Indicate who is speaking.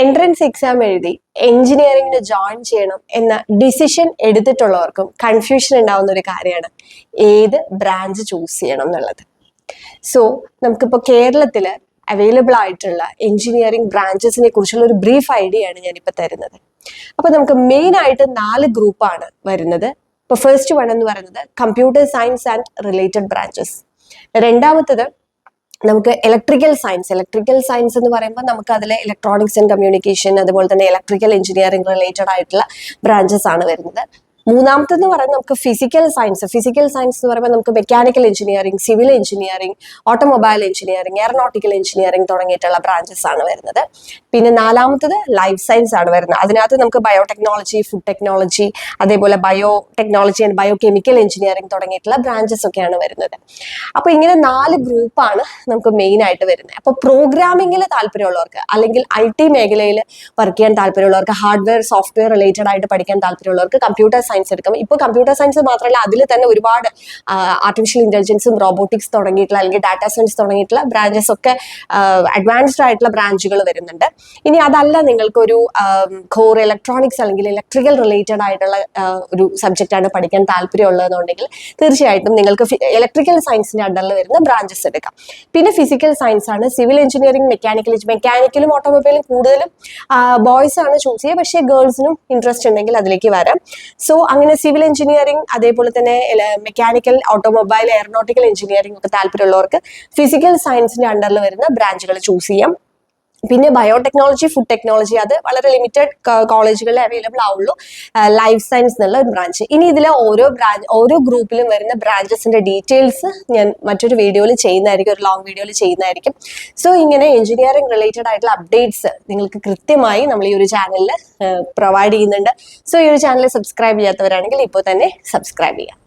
Speaker 1: Entrance exam എഴുതി എഞ്ചിനീയറിംഗിന് join ചെയ്യണം എന്ന ഡിസിഷൻ എടുത്തിട്ടുള്ളവർക്കും കൺഫ്യൂഷൻ ഉണ്ടാവുന്ന ഒരു കാര്യമാണ് ഏത് ബ്രാഞ്ച് ചൂസ് ചെയ്യണം എന്നുള്ളത്. സോ നമുക്കിപ്പോൾ കേരളത്തിൽ അവൈലബിൾ ആയിട്ടുള്ള എഞ്ചിനീയറിംഗ് ബ്രാഞ്ചസിനെ കുറിച്ചുള്ള ഒരു ബ്രീഫ് ഐഡിയ ആണ് ഞാനിപ്പോൾ തരുന്നത്. അപ്പോൾ നമുക്ക് മെയിൻ ആയിട്ട് 4 ഗ്രൂപ്പാണ് വരുന്നത്. ഇപ്പോൾ ഫസ്റ്റ് വൺ എന്ന് പറയുന്നത് computer science and related branches. രണ്ടാമത്തത് നമുക്ക് ഇലക്ട്രിക്കൽ സയൻസ് എന്ന് പറയുമ്പോൾ നമുക്ക് അതിൽ ഇലക്ട്രോണിക്സ് ആൻഡ് കമ്മ്യൂണിക്കേഷൻ, അതുപോലെ തന്നെ ഇലക്ട്രിക്കൽ എഞ്ചിനീയറിംഗ് റിലേറ്റഡ് ആയിട്ടുള്ള ബ്രാഞ്ചസ് ആണ് വരുന്നത്. മൂന്നാമത്തെന്ന് പറയുന്നത് നമുക്ക് ഫിസിക്കൽ സയൻസ് എന്ന് പറയുമ്പോൾ നമുക്ക് mechanical engineering, civil engineering, automobile engineering, aeronautical engineering തുടങ്ങിയിട്ടുള്ള ബ്രാഞ്ചസ് ആണ് വരുന്നത്. പിന്നെ നാലാമത്തത് ലൈഫ് സയൻസ് ആണ് വരുന്നത്. അതിനകത്ത് നമുക്ക് ബയോടെക്നോളജി, ഫുഡ് ടെക്നോളജി, അതേപോലെ ബയോടെക്നോളജി ആൻഡ് ബയോകെമിക്കൽ എഞ്ചിനീയറിംഗ് തുടങ്ങിയിട്ടുള്ള ബ്രാഞ്ചസ് ഒക്കെയാണ് വരുന്നത്. അപ്പോൾ ഇങ്ങനെ 4 ഗ്രൂപ്പാണ് നമുക്ക് മെയിൻ ആയിട്ട് വരുന്നത്. അപ്പോൾ പ്രോഗ്രാമിംഗിൽ താല്പര്യമുള്ളവർക്ക്, അല്ലെങ്കിൽ IT മേഖലയിൽ വർക്ക് ചെയ്യാൻ താല്പര്യമുള്ളവർക്ക്, ഹാർഡ്വെയർ സോഫ്റ്റ്വെയർ റിലേറ്റഡ് ആയിട്ട് പഠിക്കാൻ താല്പര്യമുള്ളവർക്ക് കമ്പ്യൂട്ടർ സയൻസ് എടുക്കാം. ഇപ്പോൾ കമ്പ്യൂട്ടർ സയൻസ് മാത്രമല്ല, അതിൽ തന്നെ ഒരുപാട് ആർട്ടിഫിഷ്യൽ ഇന്റലിജൻസും റോബോട്ടിക്സ് തുടങ്ങിയിട്ടുള്ള, അല്ലെങ്കിൽ ഡാറ്റാ സയൻസ് തുടങ്ങിയിട്ടുള്ള ബ്രാഞ്ചസ് ഒക്കെ അഡ്വാൻസ്ഡ് ആയിട്ടുള്ള ബ്രാഞ്ചുകൾ വരുന്നുണ്ട്. ഇനി അതല്ല നിങ്ങൾക്കൊരു കോർ ഇലക്ട്രോണിക്സ് അല്ലെങ്കിൽ ഇലക്ട്രിക്കൽ റിലേറ്റഡ് ആയിട്ടുള്ള ഒരു സബ്ജക്റ്റ് ആണ് പഠിക്കാൻ താല്പര്യമുള്ളതെന്നുണ്ടെങ്കിൽ തീർച്ചയായിട്ടും നിങ്ങൾക്ക് ഇലക്ട്രിക്കൽ സയൻസിന്റെ അണ്ടറിൽ വരുന്ന ബ്രാഞ്ചസ് എടുക്കാം. പിന്നെ ഫിസിക്കൽ സയൻസ് ആണ്, സിവിൽ എഞ്ചിനീയറിംഗ്, മെക്കാനിക്കലും ഓട്ടോമൊബൈലും കൂടുതലും ബോയ്സ് ആണ് ചൂസ് ചെയ്യുക. പക്ഷേ ഗേൾസിനും ഇൻട്രസ്റ്റ് ഉണ്ടെങ്കിൽ അതിലേക്ക് വരാം. സോ അങ്ങനെ സിവിൽ എഞ്ചിനീയറിംഗ്, അതേപോലെ തന്നെ മെക്കാനിക്കൽ, ഓട്ടോമൊബൈൽ, എയറോനോട്ടിക്കൽ എഞ്ചിനീയറിംഗ് ഒക്കെ താല്പര്യമുള്ളവർക്ക് ഫിസിക്കൽ സയൻസിന്റെ അണ്ടറിൽ വരുന്ന ബ്രാഞ്ചുകൾ ചൂസ് ചെയ്യാം. പിന്നെ ബയോടെക്നോളജി, ഫുഡ് ടെക്നോളജി അത് വളരെ ലിമിറ്റഡ് കോളേജുകളിൽ അവൈലബിൾ ആവുള്ളൂ. ലൈഫ് സയൻസ് എന്നുള്ള ഒരു ബ്രാഞ്ച്. ഇനി ഇതിലെ ഓരോ ഗ്രൂപ്പിലും വരുന്ന ബ്രാഞ്ചസിന്റെ ഡീറ്റെയിൽസ് ഞാൻ മറ്റൊരു വീഡിയോയിൽ ചെയ്യുന്നതായിരിക്കും, ഒരു ലോങ് വീഡിയോയിൽ ചെയ്യുന്നതായിരിക്കും. സോ ഇങ്ങനെ എഞ്ചിനീയറിംഗ് റിലേറ്റഡ് ആയിട്ടുള്ള അപ്ഡേറ്റ്സ് നിങ്ങൾക്ക് കൃത്യമായി നമ്മൾ ഈ ഒരു ചാനലിൽ പ്രൊവൈഡ് ചെയ്യുന്നുണ്ട്. സോ ഈ ഒരു ചാനൽ സബ്സ്ക്രൈബ് ചെയ്യാത്തവരാണെങ്കിൽ ഇപ്പോൾ തന്നെ സബ്സ്ക്രൈബ് ചെയ്യാം.